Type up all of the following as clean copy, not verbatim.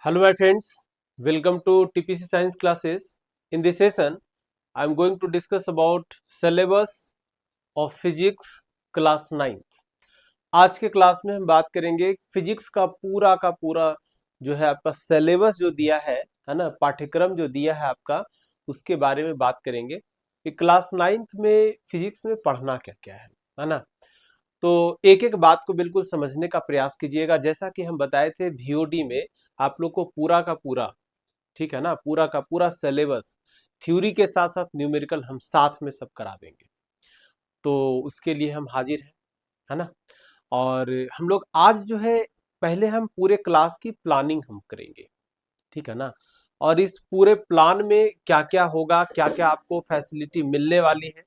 Hello my friends, welcome to TPC Science classes. In this session, I am going to discuss about syllabus of physics class 9th. आज के class में हम बात करेंगे physics का पूरा जो है आपका सिलेबस जो दिया है ना, पाठ्यक्रम जो दिया है आपका, उसके बारे में बात करेंगे कि क्लास 9th में फिजिक्स में पढ़ना क्या क्या है ना। तो एक एक बात को बिल्कुल समझने का प्रयास कीजिएगा। जैसा कि हम बताए थे VOD में, आप लोग को पूरा का पूरा, ठीक है ना, पूरा का पूरा सिलेबस थ्योरी के साथ साथ न्यूमेरिकल हम साथ में सब करा देंगे। तो उसके लिए हम हाजिर हैं, है ना। और हम लोग आज जो है, पहले हम पूरे क्लास की प्लानिंग हम करेंगे, ठीक है ना। और इस पूरे प्लान में क्या क्या होगा, क्या क्या आपको फैसिलिटी मिलने वाली है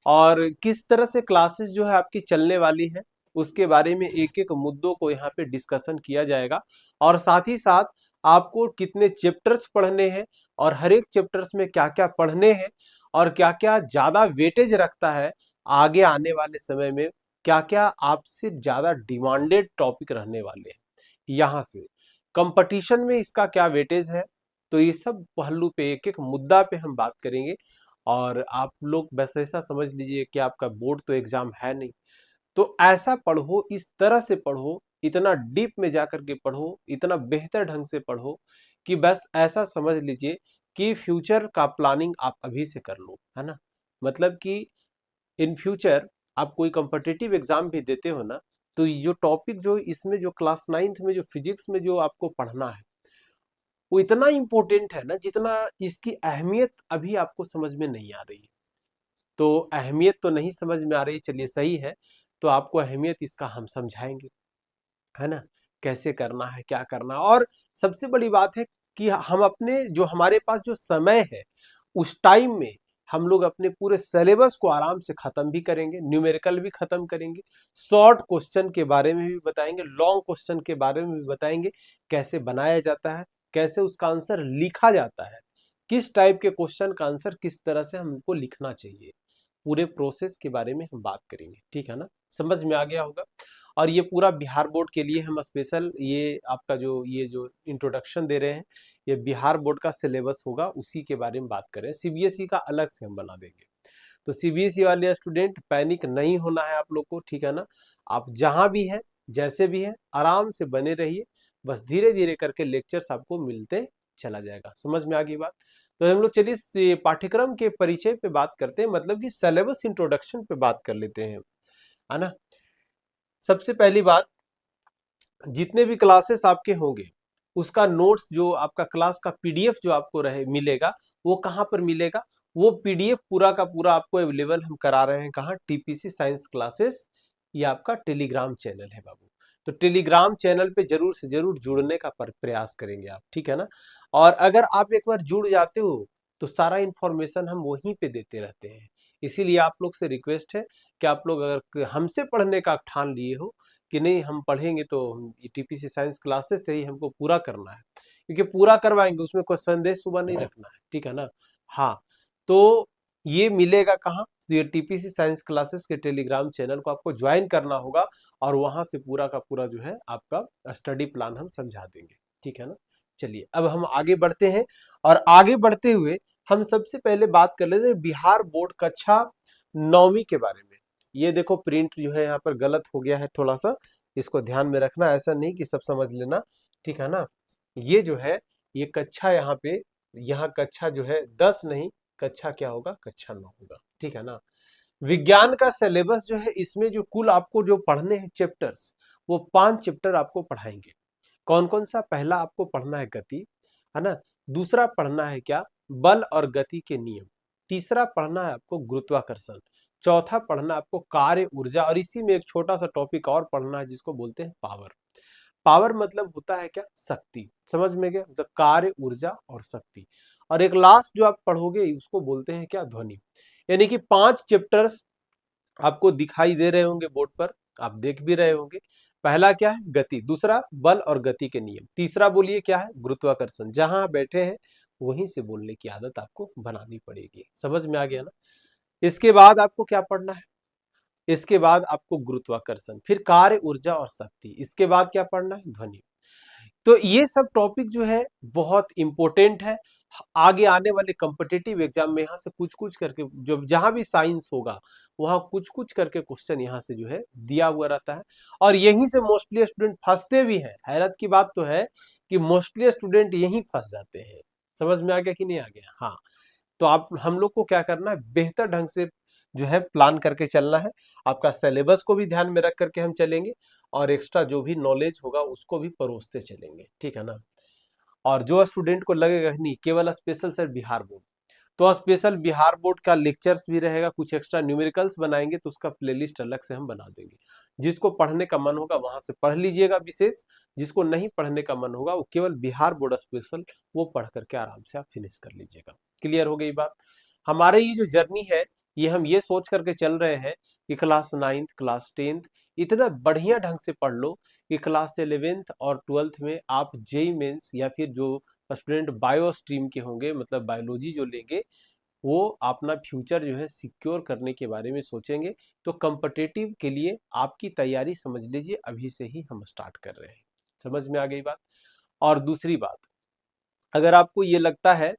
और किस तरह से क्लासेस जो है आपकी चलने वाली है, उसके बारे में एक एक मुद्दों को यहाँ पे डिस्कशन किया जाएगा। और साथ ही साथ आपको कितने चैप्टर्स पढ़ने हैं और हर एक चैप्टर्स में क्या क्या पढ़ने हैं और क्या क्या ज्यादा वेटेज रखता है आगे आने वाले समय में, क्या क्या आपसे ज्यादा डिमांडेड टॉपिक रहने वाले हैं, यहाँ से कंपटीशन में इसका क्या वेटेज है। तो ये सब पहलू पे एक एक मुद्दा पे हम बात करेंगे। और आप लोग बस ऐसा समझ लीजिए कि आपका बोर्ड तो एग्जाम है नहीं, तो ऐसा पढ़ो, इस तरह से पढ़ो, इतना डीप में जाकर के पढ़ो, इतना बेहतर ढंग से पढ़ो कि बस ऐसा समझ लीजिए कि फ्यूचर का प्लानिंग आप अभी से कर लो, है ना। मतलब कि इन फ्यूचर आप कोई कॉम्पिटिटिव एग्जाम भी देते हो ना, तो ये जो टॉपिक जो इसमें जो क्लास 9th में जो फिजिक्स में जो आपको पढ़ना है, वो इतना इंपॉर्टेंट है ना, जितना इसकी अहमियत अभी आपको समझ में नहीं आ रही है। तो अहमियत तो नहीं समझ में आ रही, चलिए सही है, तो आपको अहमियत इसका हम समझाएंगे, है ना, कैसे करना है, क्या करना है। और सबसे बड़ी बात है कि हम अपने जो हमारे पास जो समय है, उस टाइम में हम लोग अपने पूरे सिलेबस को आराम से खत्म भी करेंगे, न्यूमेरिकल भी खत्म करेंगे, शॉर्ट क्वेश्चन के बारे में भी बताएंगे, लॉन्ग क्वेश्चन के बारे में भी बताएंगे, कैसे बनाया जाता है, कैसे उसका आंसर लिखा जाता है, किस टाइप के क्वेश्चन का आंसर किस तरह से हमको लिखना चाहिए, पूरे प्रोसेस के बारे में हम बात करेंगे, ठीक है ना। समझ में आ गया होगा। और ये पूरा बिहार बोर्ड के लिए हम स्पेशल ये आपका जो ये जो इंट्रोडक्शन दे रहे हैं, ये बिहार बोर्ड का सिलेबस होगा, उसी के बारे में बात करें। CBSE का अलग से हम बना देंगे। तो CBSE वाले स्टूडेंट पैनिक नहीं होना है आप लोग को, ठीक है ना। आप जहां भी हैं, जैसे भी हैं, आराम से बने रहिए, बस धीरे धीरे करके लेक्चर्स आपको मिलते चला जाएगा। समझ में आ गई बात। तो हम लोग चलिए पाठ्यक्रम के परिचय पे बात करते हैं, मतलब कि सिलेबस इंट्रोडक्शन पे बात कर लेते हैं, है ना। सबसे पहली बात, जितने भी क्लासेस आपके होंगे, उसका नोट्स जो आपका क्लास का PDF जो आपको रहे मिलेगा, वो कहाँ पर मिलेगा, वो PDF पूरा का पूरा आपको अवेलेबल हम करा रहे हैं। कहाँ? TPC साइंस क्लासेस, ये आपका टेलीग्राम चैनल है बाबू। तो टेलीग्राम चैनल पे जरूर से जरूर जुड़ने का प्रयास करेंगे आप, ठीक है ना। और अगर आप एक बार जुड़ जाते हो, तो सारा इंफॉर्मेशन हम वहीं पे देते रहते हैं। इसीलिए आप लोग से रिक्वेस्ट है कि आप लोग अगर हमसे पढ़ने का ठान लिए हो कि नहीं हम पढ़ेंगे, तो TPC साइंस क्लासेस से ही हमको पूरा करना है, क्योंकि पूरा करवाएंगे उसमें कोई संदेश सुबह नहीं रखना है, ठीक है ना। हाँ, तो ये मिलेगा कहाँ? तो ये TPC साइंस क्लासेस के टेलीग्राम चैनल को आपको ज्वाइन करना होगा, और वहां से पूरा का पूरा जो है आपका स्टडी प्लान हम समझा देंगे, ठीक है ना। चलिए अब हम आगे बढ़ते हैं, और आगे बढ़ते हुए हम सबसे पहले बात कर लेते हैं बिहार बोर्ड कक्षा 9वीं के बारे में। ये देखो प्रिंट जो है यहाँ पर गलत हो गया है थोड़ा सा, इसको ध्यान में रखना, ऐसा नहीं कि सब समझ लेना, ठीक है ना। ये जो है, ये कक्षा यहाँ पे, यहाँ कक्षा जो है 10 नहीं, कक्षा क्या होगा, कक्षा 9 होगा, ठीक है ना। विज्ञान का सिलेबस जो है, इसमें जो कुल आपको जो पढ़ने हैं चैप्टर्स, वो 5 चैप्टर आपको पढ़ाएंगे। कौन कौन सा? पहला आपको पढ़ना है गति, है ना। दूसरा पढ़ना है क्या? बल और गति के नियम। तीसरा पढ़ना है आपको गुरुत्वाकर्षण। चौथा पढ़ना है आपको कार्य ऊर्जा, और इसी में एक छोटा सा टॉपिक और पढ़ना है जिसको बोलते हैं पावर। पावर मतलब होता है क्या? शक्ति। समझ में गया? मतलब कार्य ऊर्जा और शक्ति। और एक लास्ट जो आप पढ़ोगे उसको बोलते हैं क्या? ध्वनि। यानी कि 5 चैप्टर्स आपको दिखाई दे रहे होंगे बोर्ड पर, आप देख भी रहे होंगे। पहला क्या है? गति। दूसरा बल और गति के नियम। तीसरा बोलिए क्या है? गुरुत्वाकर्षण। जहां बैठे हैं वहीं से बोलने की आदत आपको बनानी पड़ेगी। समझ में आ गया ना। इसके बाद आपको क्या पढ़ना है? इसके बाद आपको गुरुत्वाकर्षण, फिर कार्य ऊर्जा और शक्ति। इसके बाद क्या पढ़ना है? ध्वनि। तो ये सब टॉपिक जो है बहुत इंपॉर्टेंट है। आगे आने वाले कॉम्पिटिटिव एग्जाम में यहाँ से कुछ कुछ करके, जो जहां भी साइंस होगा वहां कुछ कुछ करके क्वेश्चन यहाँ से जो है दिया हुआ रहता है, और यहीं से मोस्टली स्टूडेंट फंसते भी हैं। हैरत की बात तो है कि मोस्टली स्टूडेंट यहीं फंस जाते हैं। समझ में आ गया कि नहीं आ गया? हाँ। तो आप हम लोग को क्या करना है, बेहतर ढंग से जो है प्लान करके चलना है। आपका सिलेबस को भी ध्यान में रख करके हम चलेंगे, और एक्स्ट्रा जो भी नॉलेज होगा उसको भी परोसते चलेंगे, ठीक है ना। और जो स्टूडेंट को लगेगा नहीं केवल स्पेशल सर बिहार बोर्ड, तो स्पेशल बिहार बोर्ड का लेक्चर्स भी रहेगा, कुछ एक्स्ट्रा न्यूमेरिकल्स बनाएंगे तो उसका प्लेलिस्ट अलग से हम बना देंगे। जिसको पढ़ने का मन होगा वहां से पढ़ लीजिएगा विशेष, जिसको नहीं पढ़ने का मन होगा वो केवल बिहार बोर्ड स्पेशल वो पढ़ करके आराम से आप फिनिश कर लीजिएगा। क्लियर हो गई बात? हमारे ये जो जर्नी है ये हम ये सोच करके चल रहे हैं कि क्लास 9th क्लास 10th इतना बढ़िया ढंग से पढ़ लो कि क्लास 11th और 12th में आप जेई मेंस या फिर जो स्टूडेंट बायो स्ट्रीम के होंगे, मतलब बायोलॉजी जो लेंगे, वो अपना फ्यूचर जो है सिक्योर करने के बारे में सोचेंगे। तो कॉम्पिटिटिव के लिए आपकी तैयारी समझ लीजिए अभी से ही हम स्टार्ट कर रहे हैं। समझ में आ गई बात? और दूसरी बात, अगर आपको ये लगता है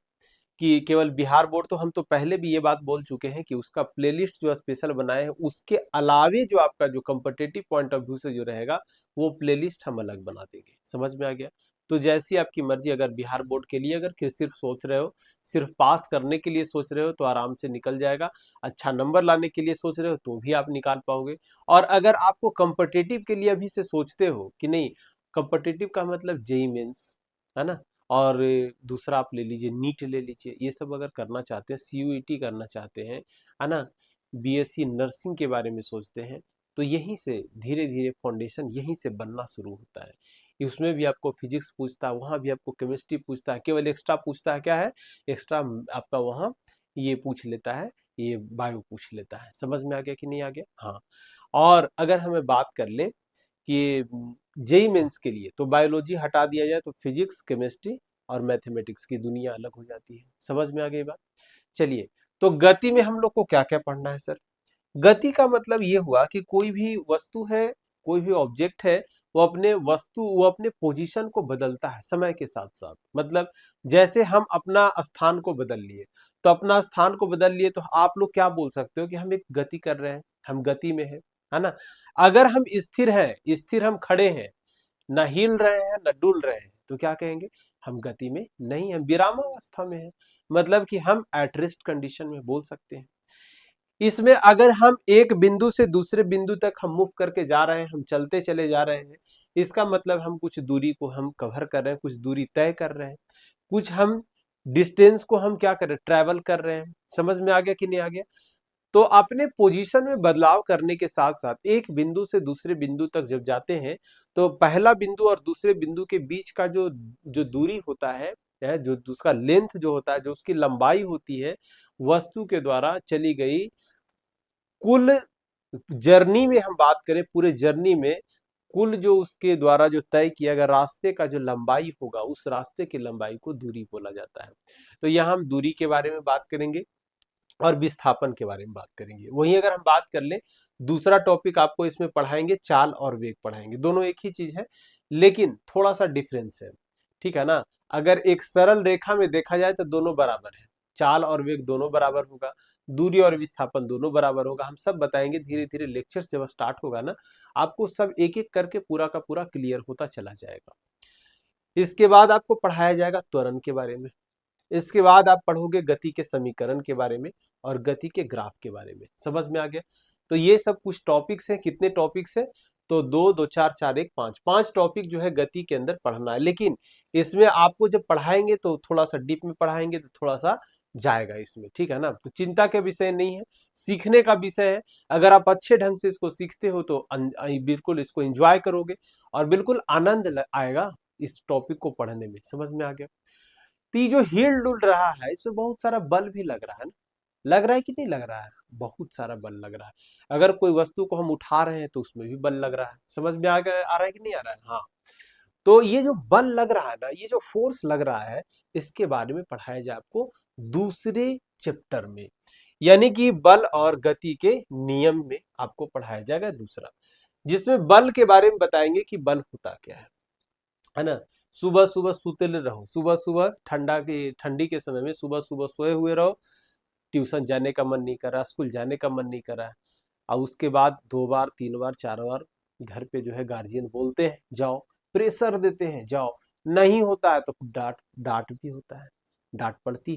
कि केवल बिहार बोर्ड, तो हम तो पहले भी ये बात बोल चुके हैं कि उसका प्लेलिस्ट जो स्पेशल बनाए हैं उसके अलावे जो आपका जो कॉम्पिटिटिव पॉइंट ऑफ व्यू से जो रहेगा वो प्लेलिस्ट हम अलग बना देंगे। समझ में आ गया? तो जैसी आपकी मर्जी, अगर बिहार बोर्ड के लिए अगर सिर्फ सोच रहे हो, सिर्फ पास करने के लिए सोच रहे हो तो आराम से निकल जाएगा। अच्छा नंबर लाने के लिए सोच रहे हो तो भी आप निकाल पाओगे। और अगर आपको कॉम्पिटिटिव के लिए अभी से सोचते हो कि नहीं, कॉम्पिटिटिव का मतलब जेई मेंस है ना, और दूसरा आप ले लीजिए नीट ले लीजिए, ये सब अगर करना चाहते हैं, सीयूईटी करना चाहते हैं, है ना, बीएससी नर्सिंग के बारे में सोचते हैं, तो यहीं से धीरे धीरे फाउंडेशन यहीं से बनना शुरू होता है। उसमें भी आपको फिजिक्स पूछता है, वहाँ भी आपको केमिस्ट्री पूछता है, केवल एक्स्ट्रा पूछता है क्या है, एक्स्ट्रा आपका वहाँ ये पूछ लेता है, ये बायो पूछ लेता है। समझ में आ गया कि नहीं आ गया? हाँ। और अगर हमें बात कर ले कि जेई मेंस के लिए, तो बायोलॉजी हटा दिया जाए तो फिजिक्स केमिस्ट्री और मैथमेटिक्स की दुनिया अलग हो जाती है। समझ में आ गई बात? चलिए, तो गति में हम लोग को क्या क्या पढ़ना है सर? गति का मतलब ये हुआ कि कोई भी वस्तु है, कोई भी ऑब्जेक्ट है, वो अपने पोजीशन को बदलता है समय के साथ साथ। मतलब जैसे हम अपना स्थान को बदल लिए, तो अपना स्थान को बदल लिए तो आप लोग क्या बोल सकते हो कि हम एक गति कर रहे हैं, हम गति में है ना। अगर हम स्थिर हैं, स्थिर हम खड़े हैं, ना हिल रहे हैं ना डुल रहे हैं, तो क्या कहेंगे, हम गति में नहीं, हम विरामावस्था में हैं। मतलब कि हम एट रेस्ट कंडीशन में बोल सकते हैं। इसमें अगर हम एक बिंदु से दूसरे बिंदु तक हम मूव करके जा रहे हैं, हम चलते चले जा रहे हैं, इसका मतलब हम कुछ दूरी को हम कवर कर रहे हैं, कुछ दूरी तय कर रहे हैं, कुछ हम डिस्टेंस को हम क्या कर रहे हैं, ट्रैवल कर रहे हैं। समझ में आ गया कि नहीं आ गया? तो अपने पोजीशन में बदलाव करने के साथ साथ एक बिंदु से दूसरे बिंदु तक जब जाते हैं, तो पहला बिंदु और दूसरे बिंदु के बीच का जो जो दूरी होता है, जो उसका लेंथ जो होता है, जो उसकी लंबाई होती है, वस्तु के द्वारा चली गई कुल जर्नी में हम बात करें, पूरे जर्नी में कुल जो उसके द्वारा जो तय किया गया रास्ते का जो लंबाई होगा, उस रास्ते की लंबाई को दूरी बोला जाता है। तो यहाँ हम दूरी के बारे में बात करेंगे और विस्थापन के बारे में बात करेंगे। वहीं अगर हम बात कर ले, दूसरा टॉपिक आपको इसमें पढ़ाएंगे, चाल और वेग पढ़ाएंगे। दोनों एक ही चीज है लेकिन थोड़ा सा डिफरेंस है, ठीक है ना। अगर एक सरल रेखा में देखा जाए तो दोनों बराबर है, चाल और वेग दोनों बराबर होगा, दूरी और विस्थापन दोनों बराबर होगा। हम सब बताएंगे धीरे धीरे, लेक्चर जब स्टार्ट होगा ना, आपको सब एक एक करके पूरा का पूरा क्लियर होता चला जाएगा। इसके बाद आपको पढ़ाया जाएगा त्वरण के बारे में, इसके बाद आप पढ़ोगे गति के समीकरण के बारे में और गति के ग्राफ के बारे में। समझ में आ गया? तो ये सब कुछ टॉपिक्स हैं। कितने टॉपिक्स हैं? तो 2 2 4 4 1 5 5 टॉपिक जो है गति के अंदर पढ़ना है। लेकिन इसमें आपको जब पढ़ाएंगे तो थोड़ा सा डीप में पढ़ाएंगे, तो थोड़ा सा जाएगा इसमें, ठीक है ना। तो चिंता के विषय नहीं है, सीखने का विषय है। अगर आप अच्छे ढंग से इसको सीखते हो तो बिल्कुल इसको एंजॉय करोगे और बिल्कुल आनंद आएगा इस टॉपिक को पढ़ने में। समझ में आ गया? तो ये जो हिल डुल रहा है, इसमें बहुत सारा बल भी लग रहा है ना, लग रहा है कि नहीं लग रहा है? बहुत सारा बल लग रहा है। अगर कोई वस्तु को हम उठा रहे हैं तो उसमें भी बल लग रहा है। समझ में आ रहा है कि नहीं आ रहा है? हाँ। तो ये जो बल लग रहा है ना, ये जो फोर्स लग रहा है, इसके बारे में पढ़ाया जाए आपको दूसरे चैप्टर में, यानी कि बल और गति के नियम में आपको पढ़ाया जाएगा दूसरा, जिसमें बल के बारे में बताएंगे कि बल होता क्या है ना। सुबह सुबह सुतेले रहो, सुबह सुबह ठंडी के समय में सुबह सुबह सोए हुए रहो, ट्यूशन जाने का मन नहीं कर रहा, स्कूल जाने का मन नहीं कर रहा, और उसके बाद 2 बार 3 बार 4 बार घर पे जो है गार्जियन बोलते हैं जाओ, प्रेशर देते हैं जाओ, नहीं होता है तो डांट डांट भी होता है, डांट पड़ती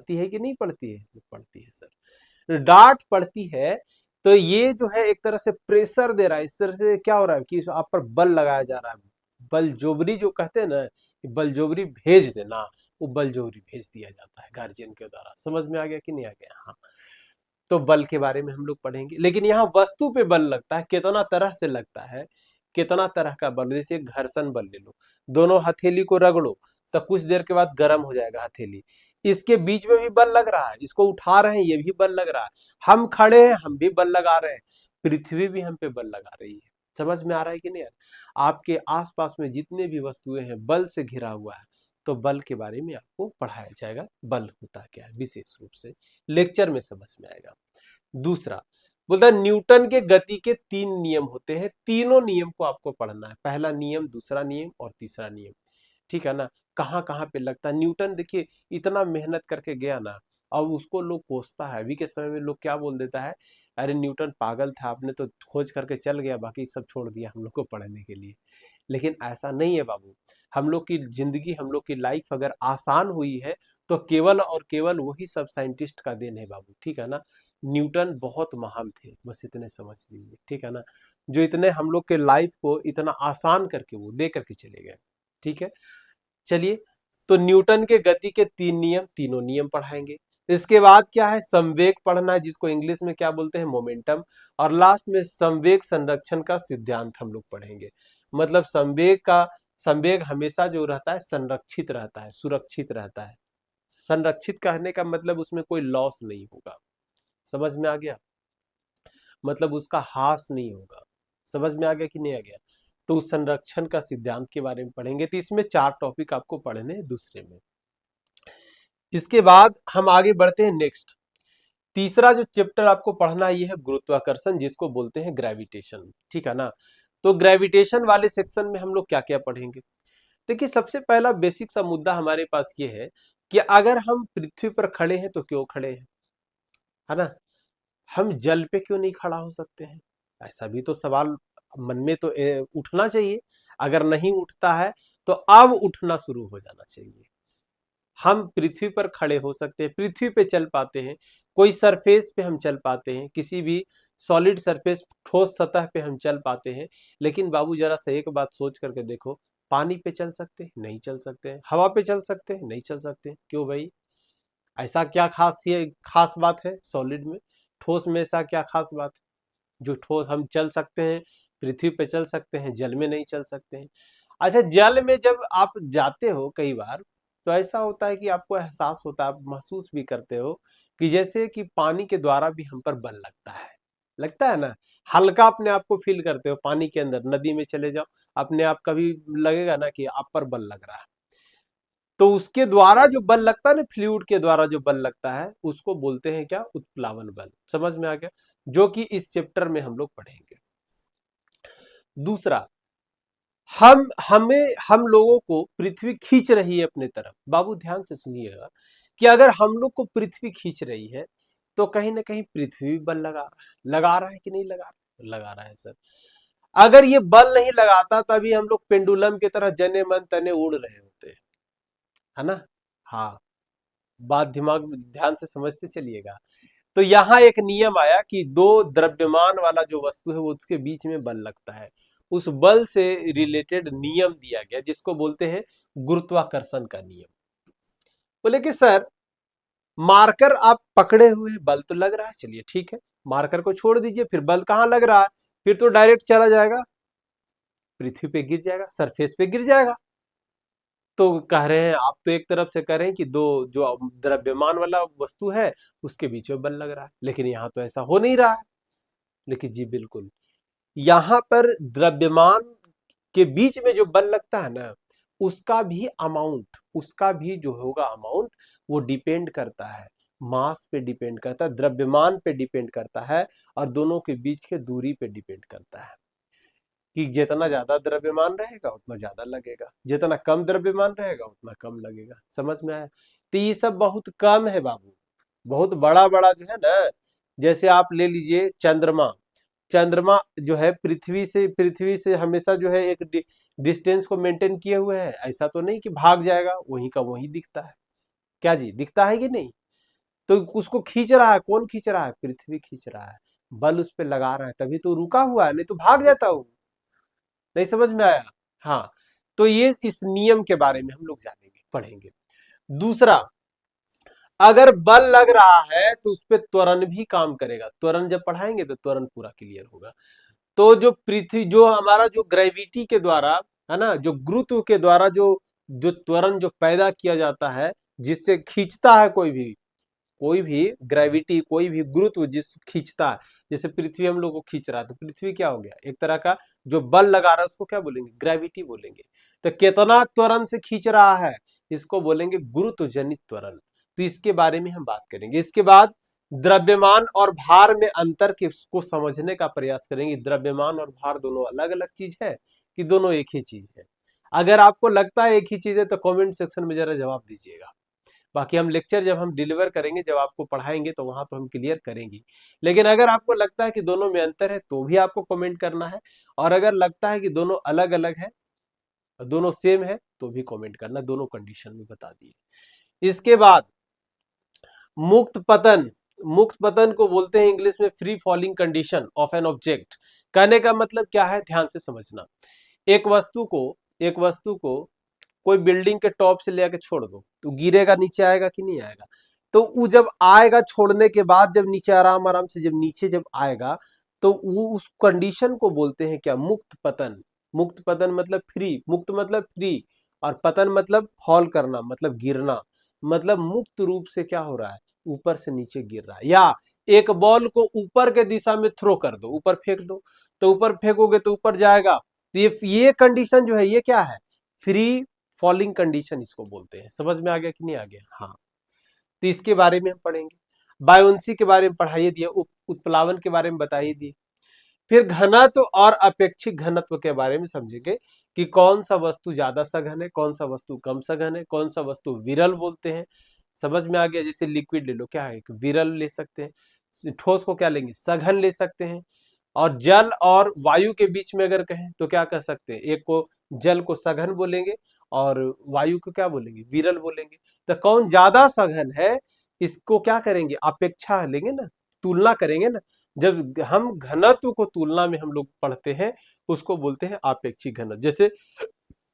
है कि नहीं पड़ती है? पड़ती है सर, डांट पड़ती है। तो ये जो है एक तरह से प्रेशर दे रहा है, इस तरह से क्या हो रहा है कि आप पर बल लगाया जा रहा है, बलजोबरी जो कहते हैं ना, बलजोबरी भेज देना, वो बलजोबरी भेज दिया जाता है गार्जियन के द्वारा। समझ में आ गया कि नहीं आ गया? हाँ, तो बल के बारे में हम लोग पढ़ेंगे, लेकिन यहाँ वस्तु पे बल लगता है, कितना तरह से लगता है, कितना तरह का बल। जैसे घर्षण बल ले लो, दोनों हथेली को रगड़ो तो कुछ देर के बाद गर्म हो जाएगा हथेली, इसके बीच में भी बल लग रहा है, इसको उठा रहे हैं ये भी बल लग रहा है, हम खड़े हैं हम भी बल लगा रहे हैं, पृथ्वी भी हम पे बल लगा रही है। समझ में आ रहा है कि नहीं? आपके आसपास में जितने भी वस्तुएं हैं बल से घिरा हुआ है, तो बल के बारे में आपको पढ़ाया जाएगा, बल होता क्या है विशेष रूप से लेक्चर में समझ में आएगा। दूसरा बोलता है न्यूटन के गति के 3 नियम होते हैं, तीनों नियम को आपको पढ़ना है, पहला नियम, दूसरा नियम और तीसरा नियम, ठीक है ना? कहाँ कहाँ पे लगता है न्यूटन, देखिए इतना मेहनत करके गया ना, अब उसको लोग कोसता है, अभी के समय में लोग क्या बोल देता है, अरे न्यूटन पागल था, आपने तो खोज करके चल गया, बाकी सब छोड़ दिया हम लोग को पढ़ने के लिए। लेकिन ऐसा नहीं है बाबू, हम लोग की जिंदगी, हम लोग की लाइफ अगर आसान हुई है तो केवल और केवल वही सब साइंटिस्ट का देन है बाबू, ठीक है ना? न्यूटन बहुत महान थे, बस इतने समझ लीजिए, ठीक है ना? जो इतने हम लोग के लाइफ को इतना आसान करके वो दे करके चले गए, ठीक है? चलिए, तो न्यूटन के गति के 3 नियम, तीनों नियम पढ़ाएंगे। इसके बाद क्या है, संवेग पढ़ना है, जिसको इंग्लिश में क्या बोलते हैं, मोमेंटम। और लास्ट में संवेग संरक्षण का सिद्धांत हम लोग पढ़ेंगे। मतलब संवेग हमेशा जो रहता है संरक्षित रहता है, सुरक्षित रहता है। संरक्षित कहने का मतलब उसमें कोई लॉस नहीं होगा, समझ में आ गया? मतलब उसका हास नहीं होगा। समझ में आ गया कि नहीं आ गया? तो उस संरक्षण का सिद्धांत के बारे में पढ़ेंगे। तो इसमें 4 टॉपिक आपको पढ़ने हैं दूसरे में। इसके बाद हम आगे बढ़ते हैं नेक्स्ट। तीसरा जो चैप्टर आपको पढ़ना है ये है गुरुत्वाकर्षण, जिसको बोलते हैं ग्रेविटेशन, ठीक है ना? तो ग्रेविटेशन वाले सेक्शन में हम लोग क्या क्या पढ़ेंगे? देखिए, सबसे पहला बेसिक सा मुद्दा हमारे पास ये है कि अगर हम पृथ्वी पर खड़े हैं तो क्यों खड़े हैं, है ना? हम जल पे क्यों नहीं खड़ा हो सकते हैं? ऐसा भी तो सवाल मन में तो उठना चाहिए। अगर नहीं उठता है तो अब उठना शुरू हो जाना चाहिए। हम पृथ्वी पर खड़े हो सकते हैं, पृथ्वी पे चल पाते हैं, कोई सरफेस पे हम चल पाते हैं, किसी भी सॉलिड सरफेस ठोस सतह पे हम चल पाते हैं। लेकिन बाबू जरा सा एक बात सोच करके देखो, पानी पे चल सकते हैं? नहीं चल सकते हैं। हवा पे चल सकते हैं? नहीं चल सकते हैं। क्यों भाई? ऐसा क्या खास बात है सॉलिड में, ठोस में ऐसा क्या खास बात है? जो ठोस हम चल सकते हैं, पृथ्वी पे चल सकते हैं, जल में नहीं चल सकते हैं। अच्छा, जल में जब आप जाते हो कई बार, तो ऐसा होता है कि आपको एहसास होता है, आप महसूस भी करते हो कि जैसे कि पानी के द्वारा भी हम पर बल लगता है ना? हल्का अपने आप को फील करते हो पानी के अंदर, नदी में चले जाओ, अपने आप कभी लगेगा ना कि आप पर बल लग रहा है। तो उसके द्वारा जो बल लगता है ना, फ्लूइड के द्वारा जो बल लगता है, उसको बोलते हैं क्या, उत्प्लावन बल। समझ में आ गया? जो कि इस चैप्टर में हम लोग पढ़ेंगे। दूसरा, हम लोगों को पृथ्वी खींच रही है अपने तरफ। बाबू ध्यान से सुनिएगा कि अगर हम लोग को पृथ्वी खींच रही है तो कहीं ना कहीं पृथ्वी भी बल लगा रहा है कि नहीं लगा रहा? लगा रहा है सर। अगर ये बल नहीं लगाता तभी हम लोग पेंडुलम की तरह जने मन तने उड़ रहे होते, है ना? हाँ, बात दिमाग में ध्यान से समझते चलिएगा। तो यहाँ एक नियम आया कि दो द्रव्यमान वाला जो वस्तु है वो उसके बीच में बल लगता है, उस बल से रिलेटेड नियम दिया गया जिसको बोलते हैं गुरुत्वाकर्षण का नियम। बोले कि सर, मार्कर आप पकड़े हुए हैं, बल तो लग रहा है, चलिए ठीक है, मार्कर को छोड़ दीजिए, फिर बल कहाँ लग रहा है? फिर तो डायरेक्ट चला जाएगा, पृथ्वी पे गिर जाएगा, सरफेस पे गिर जाएगा। तो कह रहे हैं आप, तो एक तरफ से कह रहे हैं कि दो जो द्रव्यमान वाला वस्तु है उसके बीच में बल लग रहा है, लेकिन यहाँ तो ऐसा हो नहीं रहा है। लेकिन जी बिल्कुल, यहां पर द्रव्यमान के बीच में जो बल लगता है ना, उसका भी जो होगा अमाउंट, वो डिपेंड करता है, मास पे डिपेंड करता है, द्रव्यमान पे डिपेंड करता है, और दोनों के बीच के दूरी पे डिपेंड करता है। कि जितना ज्यादा द्रव्यमान रहेगा उतना ज्यादा लगेगा, जितना कम द्रव्यमान रहेगा उतना कम लगेगा। समझ में आया? तो ये सब बहुत कम है बाबू। बहुत बड़ा बड़ा जो है ना, जैसे आप ले लीजिए चंद्रमा। चंद्रमा जो है पृथ्वी से हमेशा जो है एक डिस्टेंस को मेंटेन किए हुए है। ऐसा तो नहीं कि भाग जाएगा, वहीं का वहीं दिखता है। क्या जी, दिखता है कि नहीं? तो उसको खींच रहा है, कौन खींच रहा है? पृथ्वी खींच रहा है, बल उस पे लगा रहा है, तभी तो रुका हुआ है, नहीं तो भाग जाता हूँ। नहीं समझ में आया? हाँ, तो ये इस नियम के बारे में हम लोग जानेंगे, पढ़ेंगे। दूसरा, अगर बल लग रहा है तो उस पर त्वरण भी काम करेगा। त्वरण जब पढ़ाएंगे तो त्वरण पूरा क्लियर होगा। तो जो पृथ्वी, जो हमारा जो ग्रेविटी के द्वारा है ना, जो गुरुत्व के द्वारा जो जो त्वरण जो पैदा किया जाता है, जिससे खींचता है कोई भी ग्रेविटी, कोई भी गुरुत्व जिस खींचता है, जैसे पृथ्वी हम लोग को खींच रहा है, तो पृथ्वी क्या हो गया? एक तरह का जो बल लगा रहा है उसको क्या बोलेंगे? ग्रेविटी बोलेंगे। तो कितना त्वरण से खींच रहा है, इसको बोलेंगे गुरुत्व जनित त्वरण। तो इसके बारे में हम बात करेंगे। इसके बाद द्रव्यमान और भार में अंतर के को समझने का प्रयास करेंगे। द्रव्यमान और भार दोनों अलग अलग चीज है कि दोनों एक ही चीज है? अगर आपको लगता है एक ही चीज है तो कमेंट सेक्शन में जरा जवाब दीजिएगा। बाकी हम लेक्चर जब हम डिलीवर करेंगे, जब आपको पढ़ाएंगे, तो वहां तो हम क्लियर करेंगे। लेकिन अगर आपको लगता है कि दोनों में अंतर है तो भी आपको कमेंट करना है, और अगर लगता है कि दोनों अलग अलग है, दोनों सेम है, तो भी कमेंट करना। दोनों कंडीशन में बता दिए। इसके बाद मुक्त पतन। मुक्त पतन को बोलते हैं इंग्लिश में free falling condition of an object. कहने का मतलब क्या है, ध्यान से समझना। एक वस्तु को कोई बिल्डिंग के टॉप से लेकर छोड़ दो तो गिरेगा, नीचे आएगा कि नहीं आएगा? तो वो जब आएगा, छोड़ने के बाद जब नीचे आराम आराम से जब नीचे जब आएगा, तो वो उस कंडीशन को बोलते हैं क्या? मुक्त पतन। मुक्त पतन मतलब फ्री, मुक्त मतलब फ्री, और पतन मतलब फॉल करना, मतलब गिरना। मतलब मुक्त रूप से क्या हो रहा है? ऊपर से नीचे गिर रहा है। या एक बॉल को ऊपर के दिशा में थ्रो कर दो, ऊपर फेंक दो, तो ऊपर फेंकोगे तो ऊपर जाएगा। तो ये कंडीशन जो है, ये क्या है? फ्री फॉलिंग कंडीशन इसको बोलते हैं। समझ में आ गया कि नहीं आ गया? हाँ, तो इसके बारे में हम पढ़ेंगे। बायोन्सी के बारे में पढ़ाइए दिए, उत्प्लावन के बारे में बताइए दिए। फिर घनत्व और अपेक्षिक घनत्व के बारे में समझेंगे कि कौन सा वस्तु ज्यादा सघन है, कौन सा वस्तु कम सघन है, कौन सा वस्तु विरल बोलते हैं। समझ में आ गया? जैसे लिक्विड ले लो, क्या है? एक विरल ले सकते हैं। ठोस को क्या लेंगे? सघन ले सकते हैं। और जल और वायु के बीच में अगर कहें तो क्या कह सकते हैं? एक को जल को सघन बोलेंगे और वायु को क्या बोलेंगे? विरल बोलेंगे। तो कौन ज्यादा सघन है, इसको क्या करेंगे? अपेक्षा लेंगे ना, तुलना करेंगे ना। जब हम घनत्व को तुलना में हम लोग पढ़ते हैं, उसको बोलते हैं आपेक्षिक घनत्व। जैसे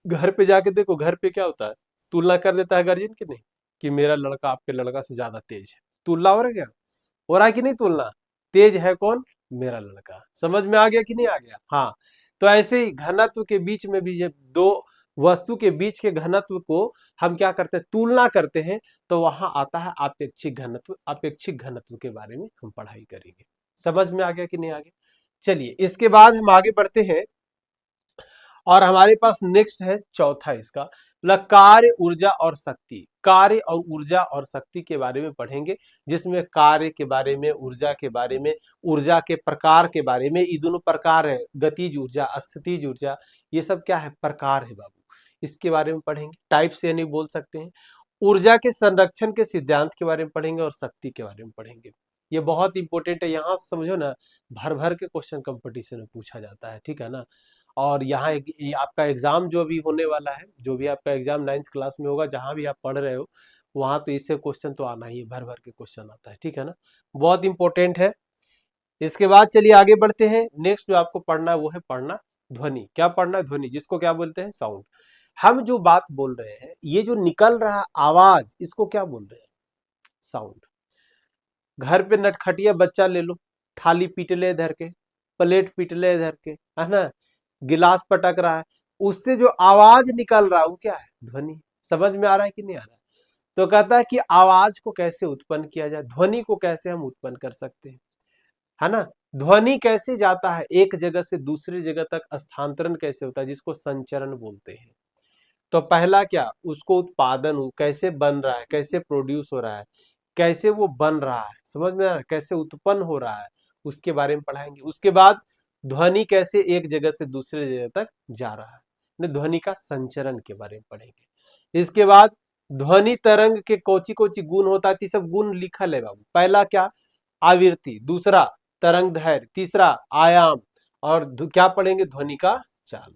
घर पे जाके देखो, घर पे क्या होता है? तुलना कर देता है गार्जियन की नहीं, कि मेरा लड़का आपके लड़का से ज्यादा तेज है। तुलना हो रहा है क्या? हो रहा है कि नहीं तुलना? तेज है कौन? मेरा लड़का। समझ में आ गया कि नहीं आ गया? हाँ, तो ऐसे ही घनत्व के बीच में भी, जब दो वस्तु के बीच के घनत्व को हम क्या करते हैं? तुलना करते हैं, तो वहां आता है आपेक्षिक घनत्व। आपेक्षिक घनत्व के बारे में हम पढ़ाई करेंगे। समझ में आ गया कि नहीं आ गया? चलिए, इसके बाद हम आगे बढ़ते हैं, और हमारे पास नेक्स्ट है चौथा इसका, मतलब कार्य, ऊर्जा और शक्ति। कार्य और ऊर्जा और शक्ति के बारे में पढ़ेंगे, जिसमें कार्य के बारे में, ऊर्जा के बारे में, ऊर्जा के प्रकार के बारे में। ये दोनों प्रकार है, गतिज ऊर्जा, स्थितिज ऊर्जा। ये सब क्या है? प्रकार है बाबू। इसके बारे में पढ़ेंगे, टाइप से यानी बोल सकते हैं। ऊर्जा के संरक्षण के सिद्धांत के बारे में पढ़ेंगे, और शक्ति के बारे में पढ़ेंगे। ये बहुत इंपॉर्टेंट है, यहाँ समझो ना, भर भर के क्वेश्चन कंपटीशन में पूछा जाता है, ठीक है ना। और यहाँ ये आपका एग्जाम जो भी होने वाला है, जो भी आपका एग्जाम 9th क्लास में होगा, जहां भी आप पढ़ रहे हो, वहां तो इससे क्वेश्चन तो आना ही है, भर भर के क्वेश्चन आता है, ठीक है ना। बहुत इंपॉर्टेंट है। इसके बाद चलिए आगे बढ़ते हैं। नेक्स्ट जो आपको पढ़ना है वो है पढ़ना ध्वनि। क्या पढ़ना है? ध्वनि, जिसको क्या बोलते हैं? साउंड। हम जो बात बोल रहे हैं, ये जो निकल रहा आवाज, इसको क्या बोल रहे हैं? साउंड। घर पे नटखटिया बच्चा ले लो, थाली पीट ले धर के, प्लेट पीट ले धर के, है ना, गिलास पटक रहा है, उससे जो आवाज निकल रहा है वो क्या है? ध्वनि। समझ में आ रहा है कि नहीं आ रहा है? तो कहता है कि आवाज को कैसे उत्पन्न किया जाए, ध्वनि को कैसे हम उत्पन्न कर सकते हैं, है ना। ध्वनि कैसे जाता है एक जगह से दूसरी जगह तक, स्थानांतरण कैसे होता है, जिसको संचरण बोलते हैं। तो पहला क्या, उसको उत्पादन कैसे बन रहा है, कैसे प्रोड्यूस हो रहा है, कैसे वो बन रहा है, समझ में आ रहा है, कैसे उत्पन्न हो रहा है, उसके बारे में पढ़ाएंगे। उसके बाद ध्वनि कैसे एक जगह से दूसरे जगह तक जा रहा है, ध्वनि का संचरण के बारे में पढ़ेंगे। इसके बाद ध्वनि तरंग के कोची कोची गुण होता है, सब गुण लिखल है बाबू। पहला क्या, आवृत्ति, दूसरा तरंग दैर्घ्य, तीसरा आयाम, और क्या पढ़ेंगे, ध्वनि का चाल।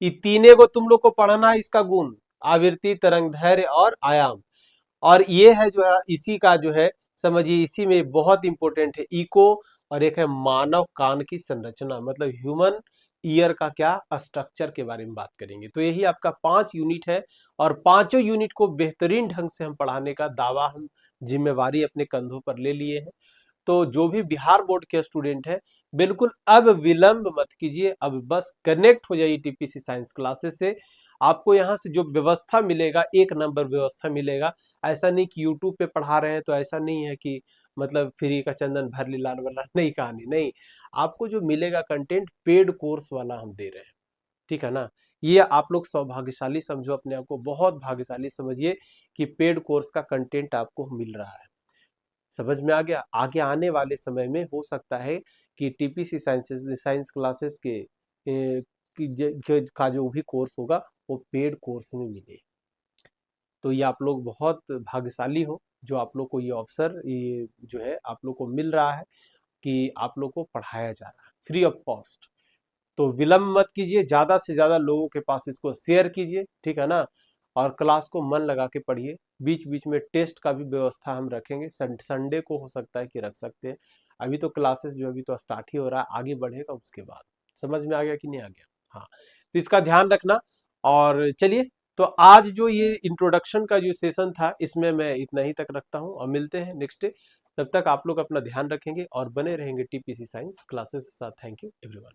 ये तीनों को तुम लोग को पढ़ना है, इसका गुण, आवृत्ति, तरंग दैर्घ्य और आयाम। और ये है जो है इसी का जो है समझिए, इसी में बहुत इंपॉर्टेंट है इको, और एक है मानव कान की संरचना, मतलब ह्यूमन ईयर का क्या स्ट्रक्चर के बारे में बात करेंगे। तो यही आपका 5 यूनिट है, और पांचों यूनिट को बेहतरीन ढंग से हम पढ़ाने का दावा, हम जिम्मेवारी अपने कंधों पर ले लिए हैं। तो जो भी बिहार बोर्ड के स्टूडेंट है, बिल्कुल अब विलंब मत कीजिए, अब बस कनेक्ट हो जाइए टीपीसी साइंस क्लासेस से। आपको यहाँ से जो व्यवस्था मिलेगा, एक नंबर व्यवस्था मिलेगा। ऐसा नहीं कि यूट्यूब पे पढ़ा रहे हैं तो ऐसा नहीं है कि मतलब फ्री का चंदन भर ली लाल वाला, नहीं कहानी नहीं। आपको जो मिलेगा कंटेंट पेड कोर्स वाला हम दे रहे हैं, ठीक है ना। ये आप लोग सौभाग्यशाली समझो, अपने आप को बहुत भाग्यशाली समझिए कि पेड कोर्स का कंटेंट आपको मिल रहा है। समझ में आ गया। आगे आने वाले समय में हो सकता है कि टीपीसी साइंस क्लासेस के का जो भी कोर्स होगा वो पेड कोर्स में मिले। तो ये आप लोग बहुत भाग्यशाली हो जो आप लोग को ये अवसर, ये जो है आप लोग को मिल रहा है कि आप लोग को पढ़ाया जा रहा है फ्री ऑफ कॉस्ट। तो विलंब मत कीजिए, ज्यादा से ज्यादा लोगों के पास इसको शेयर कीजिए, ठीक है ना। और क्लास को मन लगा के पढ़िए। बीच बीच में टेस्ट का भी व्यवस्था हम रखेंगे, संडे को हो सकता है कि रख सकते हैं। अभी तो क्लासेस जो अभी तो स्टार्ट ही हो रहा है, आगे बढ़ेगा उसके बाद। समझ में आ गया कि नहीं आ गया? हाँ, तो इसका ध्यान रखना। और चलिए, तो आज जो ये इंट्रोडक्शन का जो सेशन था, इसमें मैं इतना ही तक रखता हूँ, और मिलते हैं नेक्स्ट डे। तब तक आप लोग अपना ध्यान रखेंगे और बने रहेंगे टीपीसी साइंस क्लासेस के साथ। Thank you everyone.